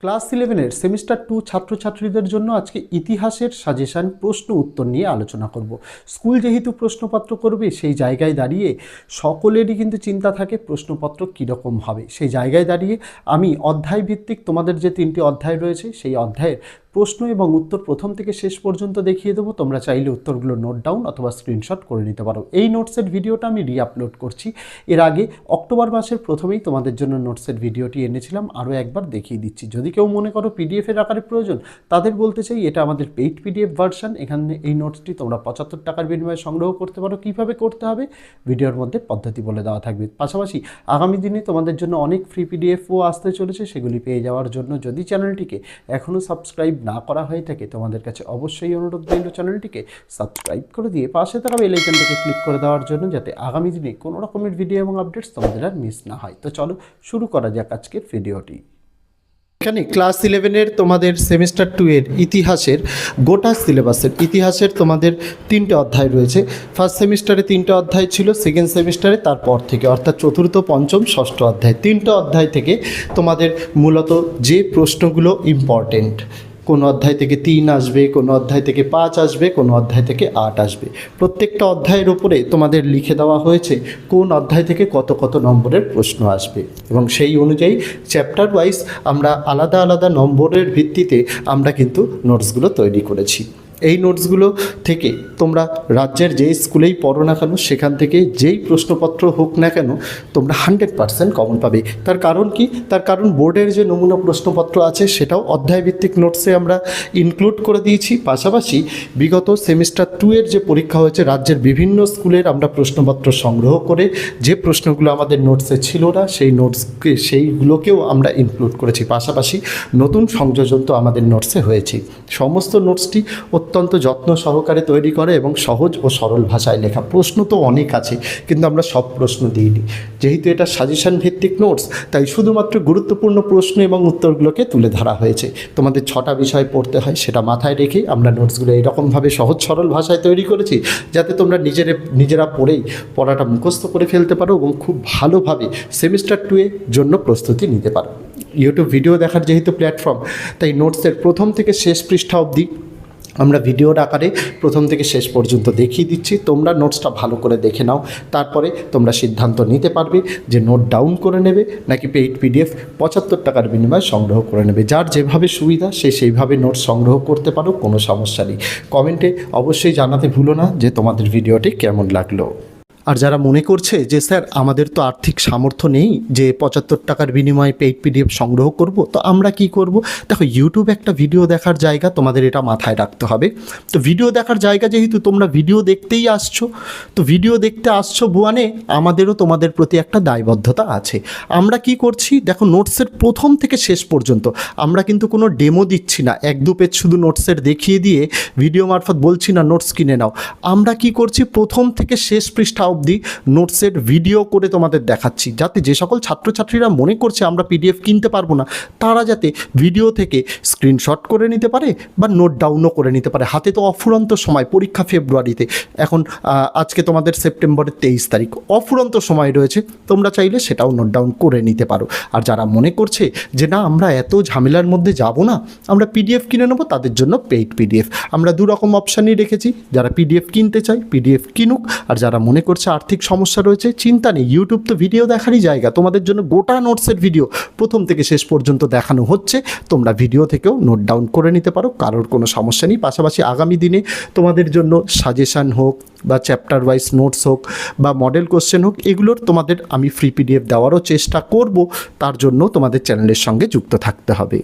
Class 11-এর semester 2 ছাত্রছাত্রীদের জন্য আজকে ইতিহাসের সাজেশন প্রশ্ন উত্তর নিয়ে আলোচনা করব। স্কুল যেহেতু প্রশ্নপত্র করবে, সেই জায়গায় দাঁড়িয়ে সকলেরই কিন্তু চিন্তা থাকে প্রশ্নপত্র কীরকম হবে। সেই জায়গায় দাঁড়িয়ে আমি অধ্যায় ভিত্তিক তোমাদের যে 3টি অধ্যায় রয়েছে সেই অধ্যায়ের প্রশ্ন এবং উত্তর প্রথম থেকে শেষ পর্যন্ত দেখিয়ে দেবো। তোমরা চাইলে উত্তরগুলো নোট ডাউন অথবা স্ক্রিনশট করে নিতে পারো। এই নোটসের ভিডিওটা আমি রিআপলোড করছি। এর আগে অক্টোবর মাসের প্রথমেই তোমাদের জন্য নোটসের ভিডিওটি এনেছিলাম, আরও একবার দেখিয়ে দিচ্ছি। যদি কেউ মনে করো পিডিএফের আকারে প্রয়োজন, তাদের বলতে চাই এটা আমাদের পেইড পিডিএফ ভার্সন। এখানে এই নোটসটি তোমরা 75 টাকার বিনিময়ে সংগ্রহ করতে পারো। কীভাবে করতে হবে ভিডিওর মধ্যে পদ্ধতি বলে দেওয়া থাকবে। পাশাপাশি আগামী দিনে তোমাদের জন্য অনেক ফ্রি পিডিএফও আসতে চলেছে, সেগুলি পেয়ে যাওয়ার জন্য যদি চ্যানেলটিকে এখনও সাবস্ক্রাইব না করা হয়ে থাকে তোমাদের কাছে অবশ্যই অনুরোধ রইল চ্যানেলটিকে সাবস্ক্রাইব করে দিয়ে পাশে থাকা বেল আইকনটাকে ক্লিক করে দেওয়ার জন্য, যাতে আগামী দিনে কোনো রকমের ভিডিও এবং আপডেটস তোমাদের আর মিস না হয়। তো চলো শুরু করা যাক আজকের ভিডিওটি। এখানে ক্লাস 11-এর তোমাদের সেমিস্টার 2-এর ইতিহাসের গোটা সিলেবাসের ইতিহাসের তোমাদের 3টে অধ্যায় রয়েছে। ফার্স্ট সেমিস্টারে 3টে অধ্যায় ছিল, সেকেন্ড সেমিস্টারে তারপর থেকে অর্থাৎ চতুর্থ, পঞ্চম, ষষ্ঠ অধ্যায় 3টে অধ্যায় থেকে তোমাদের মূলত যে প্রশ্নগুলো ইম্পর্টেন্ট, কোনো অধ্যায় থেকে 3 আসবে, কোনো অধ্যায় থেকে 5 আসবে, কোনো অধ্যায় থেকে 8 আসবে। প্রত্যেকটা অধ্যায়ের উপরে তোমাদের লিখে দেওয়া হয়েছে কোন অধ্যায় থেকে কত কত নম্বরের প্রশ্ন আসবে, এবং সেই অনুযায়ী চ্যাপ্টার ওয়াইজ আমরা আলাদা আলাদা নম্বরের ভিত্তিতে আমরা কিন্তু নোটসগুলো তৈরি করেছি। এই নোটসগুলো থেকে তোমরা রাজ্যের যেই স্কুলেই পড়ো না কেন, সেখান থেকে যেই প্রশ্নপত্র হোক না কেন, তোমরা 100% কমন পাবে। তার কারণ কি? তার কারণ বোর্ডের যে নমুনা প্রশ্নপত্র আছে সেটাও অধ্যায়ভিত্তিক নোটসে আমরা ইনক্লুড করে দিয়েছি। পাশাপাশি বিগত সেমিস্টার 2-এর যে পরীক্ষা হয়েছে রাজ্যের বিভিন্ন স্কুলের আমরা প্রশ্নপত্র সংগ্রহ করে যে প্রশ্নগুলো আমাদের নোটসে ছিল না সেইগুলোকেও আমরা ইনক্লুড করেছি। পাশাপাশি নতুন সংযোজন তো আমাদের নোটসে হয়েছে। সমস্ত নোটসটি অত্যন্ত যত্ন সহকারে তৈরি করে এবং সহজ ও সরল ভাষায় লেখা। প্রশ্ন তো অনেক আছে, কিন্তু আমরা সব প্রশ্ন দিইনি। যেহেতু এটা সাজেশন ভিত্তিক নোটস, তাই শুধুমাত্র গুরুত্বপূর্ণ প্রশ্ন এবং উত্তরগুলোকে তুলে ধরা হয়েছে। তোমাদের 6টা বিষয় পড়তে হয়, সেটা মাথায় রেখে আমরা নোটসগুলো এইরকমভাবে সহজ সরল ভাষায় তৈরি করেছি, যাতে তোমরা নিজেরা পড়েই পড়াটা মুখস্থ করে ফেলতে পারো এবং খুব ভালোভাবে সেমিস্টার 2-এর জন্য প্রস্তুতি নিতে পারো। ইউটিউব ভিডিও দেখার যেহেতু প্ল্যাটফর্ম, তাই নোটসের প্রথম থেকে শেষ পৃষ্ঠা অবধি আমরা ভিডিওর আকারে প্রথম থেকে শেষ পর্যন্ত দেখিয়ে দিচ্ছি। তোমরা নোটসটা ভালো করে দেখে নাও, তারপরে তোমরা সিদ্ধান্ত নিতে পারবে যে নোট ডাউন করে নেবে নাকি পেইড পিডিএফ 75 টাকার বিনিময়ে সংগ্রহ করে নেবে। যার যেভাবে সুবিধা সেইভাবে নোট সংগ্রহ করতে পারো, কোনো সমস্যা নেই। কমেন্টে অবশ্যই জানাতে ভুলো না যে তোমাদের ভিডিওটি কেমন লাগলো। আর যারা মনে করছে যে স্যার আমাদের তো আর্থিক সামর্থ্য নেই যে 75 টাকার বিনিময়ে পেইড পিডিএফ সংগ্রহ করব, তো আমরা কি করব? দেখো, ইউটিউব একটা ভিডিও দেখার জায়গা, তোমাদের এটা মাথায় রাখতে হবে। তো ভিডিও দেখার জায়গা যেহেতু তোমরা ভিডিও দেখতেই আসছো, তো ভিডিও দেখতে আসছো মানে আমাদেরও তোমাদের প্রতি একটা দায়বদ্ধতা আছে। আমরা কি করছি দেখো, নোটসের প্রথম থেকে শেষ পর্যন্ত আমরা কিন্তু কোনো ডেমো দিচ্ছি না, 1-2 পেজ শুধু নোটসের দেখিয়ে দিয়ে ভিডিও মারফত বলছি না নোটস কিনে নাও। আমরা কি করছি, প্রথম থেকে শেষ পৃষ্ঠা অবধি নোটসের ভিডিও করে তোমাদের দেখাচ্ছি, যাতে যে সকল ছাত্রছাত্রীরা মনে করছে আমরা পিডিএফ কিনতে পারবো না, তারা যাতে ভিডিও থেকে স্ক্রিনশট করে নিতে পারে বা নোট ডাউনও করে নিতে পারে। হাতে তো অফুরন্ত সময়, পরীক্ষা ফেব্রুয়ারিতে, এখন আজকে তোমাদের সেপ্টেম্বরের 23 তারিখ, অফুরন্ত সময় রয়েছে। তোমরা চাইলে সেটাও নোট ডাউন করে নিতে পারো। আর যারা মনে করছে যে না আমরা এত ঝামেলার মধ্যে যাব না, আমরা পিডিএফ কিনে নেবো, তাদের জন্য পেইড পিডিএফ আমরা 2 রকম অপশানই রেখেছি। যারা পিডিএফ কিনতে চায় পিডিএফ কিনুক, আর যারা মনে করছে আর্থিক সমস্যা রয়েছে, চিন্তা নেই, ইউটিউব তো ভিডিও দেখারই জায়গা। তোমাদের জন্য গোটা নোটসের ভিডিও প্রথম থেকে শেষ পর্যন্ত দেখানো হচ্ছে, তোমরা ভিডিও থেকেও নোট ডাউন করে নিতে পারো, কারোর কোনো সমস্যা নেই। পাশাপাশি আগামী দিনে তোমাদের জন্য সাজেশান হোক বা চ্যাপ্টার ওয়াইজ নোটস হোক বা মডেল কোশ্চেন হোক, এগুলোর তোমাদের আমি ফ্রি পিডিএফ দেওয়ারও চেষ্টা করব। তার জন্য তোমাদের চ্যানেলের সঙ্গে যুক্ত থাকতে হবে।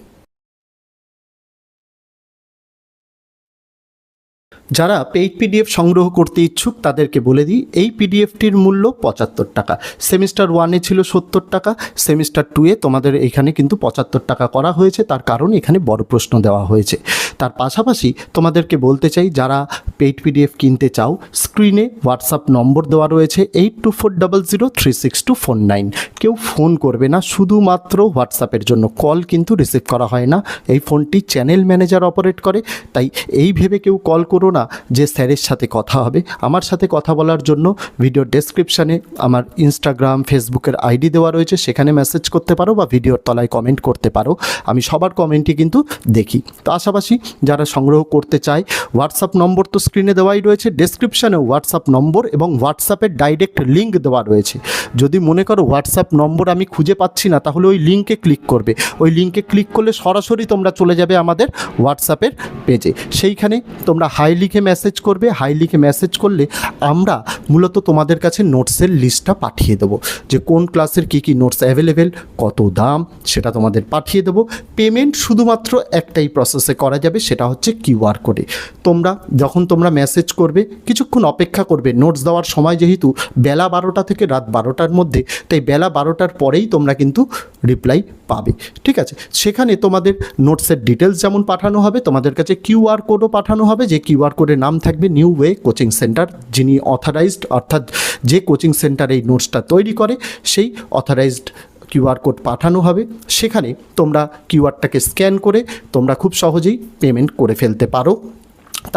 যারা পেইড পিডিএফ সংগ্রহ করতে ইচ্ছুক তাদেরকে বলে দিই, এই পিডিএফটির মূল্য 75 টাকা। সেমিস্টার 1-এ ছিল 70 টাকা, সেমিস্টার 2-এ তোমাদের এখানে কিন্তু 75 টাকা করা হয়েছে। তার কারণ এখানে বড় প্রশ্ন দেওয়া হয়েছে। তার পাশাপাশি তোমাদেরকে বলতে চাই, যারা পেইড পিডিএফ কিনতে চাও, স্ক্রিনে হোয়াটসঅ্যাপ নম্বর দেওয়া রয়েছে 8240036249। কেউ ফোন করবে না, শুধুমাত্র হোয়াটসঅ্যাপের জন্য। কল কিন্তু রিসিভ করা হয় না, এই ফোনটি চ্যানেল ম্যানেজার অপারেট করে, তাই এই ভেবে কেউ কল করো না যে স্যারের সাথে কথা হবে, আমার সাথে কথা বলার জন্য ভিডিওর ডেসক্রিপশানে আমার ইনস্টাগ্রাম ফেসবুকের আইডি দেওয়া রয়েছে, সেখানে মেসেজ করতে পারো বা ভিডিওর তলায় কমেন্ট করতে পারো। আমি সবার কমেন্টই কিন্তু দেখি। তো আশাবাসী যারা সংগ্রহ করতে চায়, হোয়াটসঅ্যাপ নম্বর তো স্ক্রিনে দেওয়াই রয়েছে, ডেসক্রিপশানেও হোয়াটসঅ্যাপ নম্বর এবং হোয়াটসঅ্যাপের ডাইরেক্ট লিঙ্ক দেওয়া রয়েছে। যদি মনে করো হোয়াটসঅ্যাপ নম্বর আমি খুঁজে পাচ্ছি না, তাহলে ওই লিঙ্কে ক্লিক করবে। ওই লিঙ্কে ক্লিক করলে সরাসরি তোমরা চলে যাবে আমাদের হোয়াটসঅ্যাপের পেজে। সেইখানে তোমরা হাই লিখে মেসেজ করবে। হাই লিখে মেসেজ করলে আমরা মূলত তোমাদের কাছে নোটসের লিস্টটা পাঠিয়ে দেবো, যে কোন ক্লাসের কী কী নোটস অ্যাভেলেবেল, কত দাম, সেটা তোমাদের পাঠিয়ে দেবো। পেমেন্ট শুধুমাত্র একটাই প্রসেসে করা যাবে, সেটা হচ্ছে কিউআর কোডে। তোমরা মেসেজ করবে, কিছুক্ষণ অপেক্ষা করবে। নোটস দেওয়ার সময় যেহেতু বেলা 12টা থেকে রাত 12টার মধ্যে, তাই বেলা 12টার পরেই তোমরা কিন্তু রিপ্লাই পাবে। ঠিক আছে, সেখানে তোমাদের নোটসের ডিটেলস যেমন পাঠানো হবে, তোমাদের কাছে কিউআর কোডও পাঠানো হবে, যে কিউআর কোডের নাম থাকবে নিউ ওয়ে কোচিং সেন্টার। যিনি অথরাইজড, অর্থাৎ যে কোচিং সেন্টার এই নোটসটা তৈরি করে, সেই অথরাইজড কিউআর কোড পাঠানো হবে। সেখানে তোমরা কিউআরটাকে স্ক্যান করে তোমরা খুব সহজেই পেমেন্ট করে ফেলতে পারো।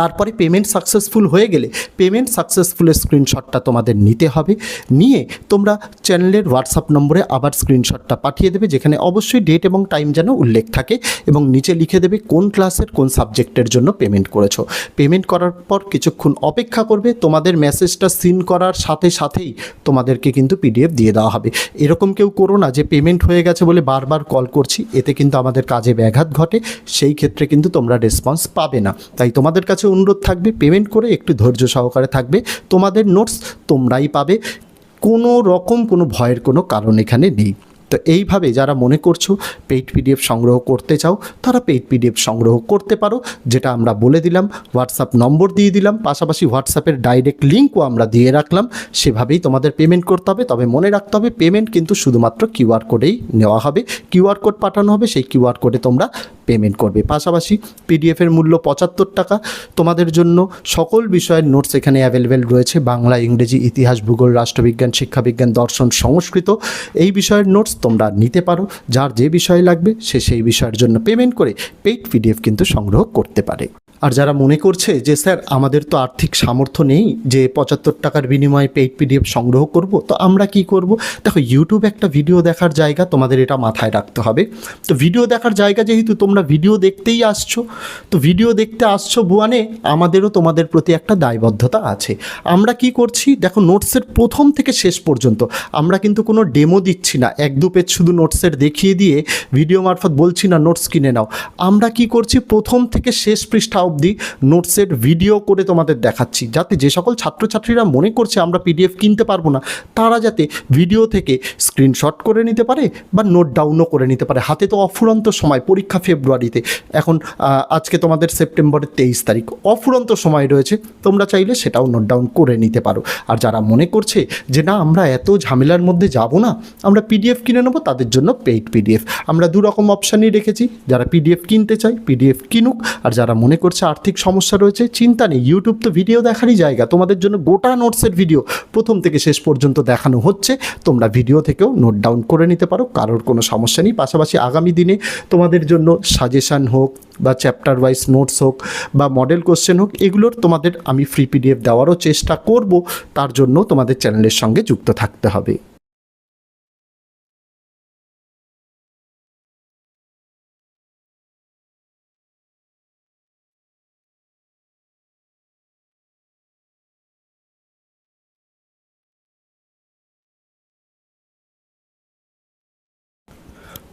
তারপরে পেমেন্ট সাকসেসফুল হয়ে গেলে পেমেন্ট সাকসেসফুলের স্ক্রিনশটটা তোমাদের নিতে হবে। নিয়ে তোমরা চ্যানেলের হোয়াটসঅ্যাপ নম্বরে আবার স্ক্রিনশটটা পাঠিয়ে দেবে, যেখানে অবশ্যই ডেট এবং টাইম যেন উল্লেখ থাকে, এবং নিচে লিখে দেবে কোন ক্লাসের কোন সাবজেক্টের জন্য পেমেন্ট করেছো। পেমেন্ট করার পর কিছুক্ষণ অপেক্ষা করবে। তোমাদের মেসেজটা সিন করার সাথে সাথেই তোমাদেরকে কিন্তু পিডিএফ দিয়ে দেওয়া হবে। এরকম কেউ করো না যে পেমেন্ট হয়ে গেছে বলে বারবার কল করছি, এতে কিন্তু আমাদের কাজে ব্যাঘাত ঘটে। সেই ক্ষেত্রে কিন্তু তোমরা রেসপন্স পাবে না। তাই তোমাদের কাছে অনুরোধ থাকবে, পেমেন্ট করে একটু ধৈর্য সহকারে থাকবে। তোমাদের নোটস তোমরাই পাবে, কোনো রকম কোনো ভয়ের কোনো কারণ এখানে নেই। তো এইভাবে যারা মনে করছো পেইড পিডিএফ সংগ্রহ করতে চাও, তারা পেইড পিডিএফ সংগ্রহ করতে পারো। যেটা আমরা বলে দিলাম, হোয়াটসঅ্যাপ নম্বর দিয়ে দিলাম, পাশাপাশি হোয়াটসঅ্যাপের ডাইরেক্ট লিঙ্কও আমরা দিয়ে রাখলাম। সেভাবেই তোমাদের পেমেন্ট করতে হবে। তবে মনে রাখতে হবে, পেমেন্ট কিন্তু শুধুমাত্র কিউআর কোডেই নেওয়া হবে। কিউআর কোড পাঠানো হবে, সেই কিউআর কোডে তোমরা পেমেন্ট করবে। পাশাপাশি পিডিএফের মূল্য 75 টাকা। তোমাদের জন্য সকল বিষয়ের নোটস এখানে অ্যাভেলেবেল রয়েছে, বাংলা, ইংরেজি, ইতিহাস, ভূগোল, রাষ্ট্রবিজ্ঞান, শিক্ষাবিজ্ঞান, দর্শন, সংস্কৃত। এই বিষয়ের নোটস তোমরা নিতে পারো। যার যে বিষয় লাগবে সে সেই বিষয়ের জন্য পেমেন্ট করে পেইড পিডিএফ কিন্তু সংগ্রহ করতে পারে। আর যারা মনে করছে যে স্যার আমাদের তো আর্থিক সামর্থ্য নেই যে 75 টাকার বিনিময়ে পেইড পিডিএফ সংগ্রহ করব, তো আমরা কি করব? দেখো, ইউটিউব একটা ভিডিও দেখার জায়গা, তোমাদের এটা মাথায় রাখতে হবে। তো ভিডিও দেখার জায়গা যেহেতু, তোমরা ভিডিও দেখতেই আসছো, তো ভিডিও দেখতে আসছো বুয়ানে, আমাদেরও তোমাদের প্রতি একটা দায়বদ্ধতা আছে। আমরা কি করছি দেখো, নোটসের প্রথম থেকে শেষ পর্যন্ত আমরা কিন্তু কোনো ডেমো দিচ্ছি না, 1-2 পেজ শুধু নোটসের দেখিয়ে দিয়ে ভিডিও মারফত বলছি না নোটস কিনে নাও। আমরা কি করছি, প্রথম থেকে শেষ পৃষ্ঠা অবধি নোটসের ভিডিও করে তোমাদের দেখাচ্ছি, যাতে যে সকল ছাত্রছাত্রীরা মনে করছে আমরা পিডিএফ কিনতে পারবো না, তারা যাতে ভিডিও থেকে স্ক্রিনশট করে নিতে পারে বা নোট ডাউনও করে নিতে পারে। হাতে তো অফুরন্ত সময়, পরীক্ষা ফেব্রুয়ারিতে, এখন আজকে তোমাদের সেপ্টেম্বরের 23 তারিখ, অফুরন্ত সময় রয়েছে। তোমরা চাইলে সেটাও নোট ডাউন করে নিতে পারো। আর যারা মনে করছে যে না আমরা এত ঝামেলার মধ্যে যাব না, আমরা পিডিএফ কিনে নেবো, তাদের জন্য পেইড পিডিএফ আমরা দু রকম অপশানই রেখেছি। যারা পিডিএফ কিনতে চায় পিডিএফ কিনুক, আর যারা মনে করছে আর্থিক সমস্যা রয়েছে, চিন্তা নেই, ইউটিউব তো ভিডিও দেখারই জায়গা। তোমাদের জন্য গোটা নোটসের ভিডিও প্রথম থেকে শেষ পর্যন্ত দেখানো হচ্ছে। তোমরা ভিডিও থেকেও নোট ডাউন করে নিতে পারো, কারোর কোনো সমস্যা নেই। পাশাপাশি আগামী দিনে তোমাদের জন্য সাজেশান হোক বা চ্যাপ্টার ওয়াইজ নোটস হোক বা মডেল কোশ্চেন হোক, এগুলোর তোমাদের আমি ফ্রি পিডিএফ দেওয়ারও চেষ্টা করব। তার জন্য তোমাদের চ্যানেলের সঙ্গে যুক্ত থাকতে হবে।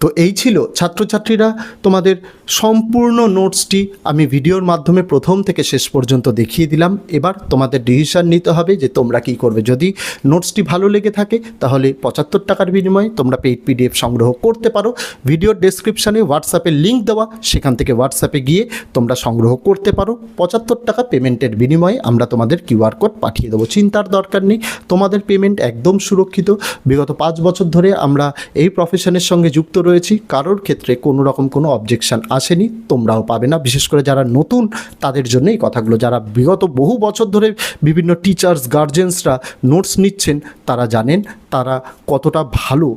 তো এই ছিল ছাত্রছাত্রীরা তোমাদের সম্পূর্ণ নোটসটি আমি ভিডিওর মাধ্যমে প্রথম থেকে শেষ পর্যন্ত দেখিয়ে দিলাম। এবার তোমাদের ডিসিশন নিতে হবে যে তোমরা কি করবে। যদি নোটসটি ভালো লেগে থাকে তাহলে 75 টাকার বিনিময়ে তোমরা পেইড পিডিএফ সংগ্রহ করতে পারো। ভিডিওর ডেসক্রিপশানে হোয়াটসঅ্যাপের লিঙ্ক দেওয়া, সেখান থেকে হোয়াটসঅ্যাপে গিয়ে তোমরা সংগ্রহ করতে পারো। 75 টাকা পেমেন্টের বিনিময়ে আমরা তোমাদের কিউআর কোড পাঠিয়ে দেবো। চিন্তার দরকার নেই, তোমাদের পেমেন্ট একদম সুরক্ষিত। বিগত 5 বছর ধরে আমরা এই প্রফেশনের সঙ্গে যুক্ত রয়েছি, কারোর ক্ষেত্রে কোনো রকম কোনো অবজেকশন আসেনি, তোমরাও পাবে না। বিশেষ করে যারা নতুন তাদের জন্য এই কথাগুলো। যারা বিগত বহু বছর ধরে বিভিন্ন টিচার্স গার্জেন্সরা নোটস নিচ্ছেন, তারা জানেন তারা কতটা ভালো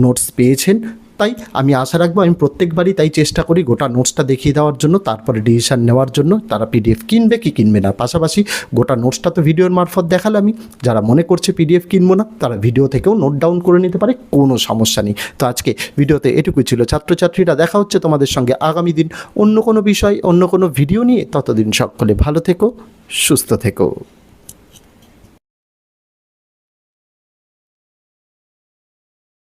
নোটস পেয়েছেন। তাই আমি আশা রাখবো, আমি প্রত্যেকবারই তাই চেষ্টা করি গোটা নোটসটা দেখিয়ে দেওয়ার জন্য, তারপরে ডিসিশান নেওয়ার জন্য তারা পিডিএফ কিনবে কি কিনবে না। পাশাপাশি গোটা নোটসটা তো ভিডিওর মারফত দেখালামই, যারা মনে করছে পিডিএফ কিনবো না তারা ভিডিও থেকেও নোট ডাউন করে নিতে পারে, কোনো সমস্যা নেই। তো আজকে ভিডিওতে এটুকুই ছিল ছাত্রছাত্রীরা, দেখা হচ্ছে তোমাদের সঙ্গে আগামী দিন অন্য কোনো বিষয় অন্য কোনো ভিডিও নিয়ে। ততদিন সকলে ভালো থেকো, সুস্থ থেকো।